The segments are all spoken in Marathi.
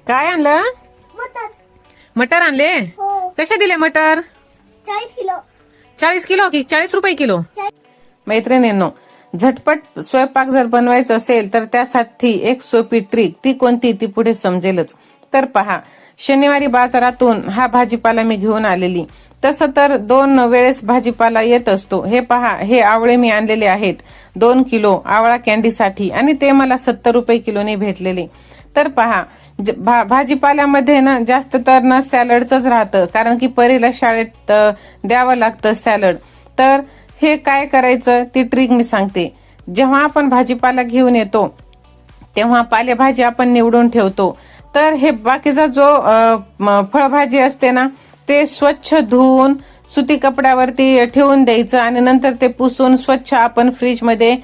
काय आणलं? मटर. मटर आणले? हो. कसे दिले मटर? 40 किलो. 40 किलो की 40 रुपये किलो? 40. मैत्रिणींनो, झटपट स्वयंपाक जर बनवायचा असेल तर त्यासाठी एक सोपी ट्रिक, ती कोणती ती पुढे समजेलच. तर पहा, शनिवारी बाजारातून हा भाजीपाला मी घेऊन आलेली. तसं तर 2 वेळेस भाजीपाला येत असतो. हे पहा, हे आवळे मी आणलेले आहेत 2 किलो आवळा कॅन्डीसाठी, आणि ते मला 70 रुपये किलोने भेटलेले. तर पहा, भाजीपाल्यामध्ये ना जास्त तर ना सॅलडच राहतं, कारण की परीला शाळेत द्यावं लागतं सॅलड. तर हे काय करायचं ती ट्रिक मी सांगते. जेव्हा आपण भाजीपाला घेऊन येतो तेव्हा पालेभाजी आपण निवडून ठेवतो. तर हे बाकीचा जो फळभाजी असते ना, ते स्वच्छ धुवून सुती कपड्यावरती ठेवून द्यायचं आणि नंतर ते पुसून स्वच्छ आपण फ्रीजमध्ये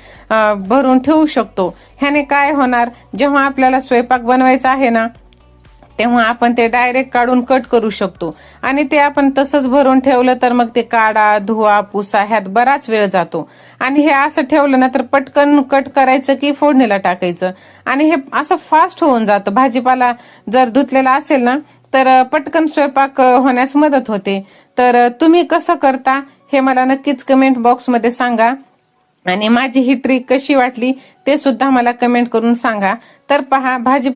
भरून ठेवू शकतो. ह्याने काय होणार, जेव्हा आपल्याला स्वयंपाक बनवायचा आहे ना तेव्हा आपण ते डायरेक्ट काढून कट करू शकतो. आणि ते आपण तसंच भरून ठेवलं तर मग ते काढा, धुवा, पुसा ह्यात बराच वेळ जातो. आणि हे असं ठेवलं ना तर पटकन कट करायचं की फोडणीला टाकायचं, आणि हे असं फास्ट होऊन जातं. भाजीपाला जर धुतलेला असेल ना तर पटकन स्वयंपाक होण्यास मदत होते. तर तुम्ही कसं करता हे मला नक्कीच कमेंट बॉक्समध्ये सांगा, आणि माझी ही ट्रिक कशी वाटली ते सुद्धा मला कमेंट करून सांगा. तर पहा, भाजी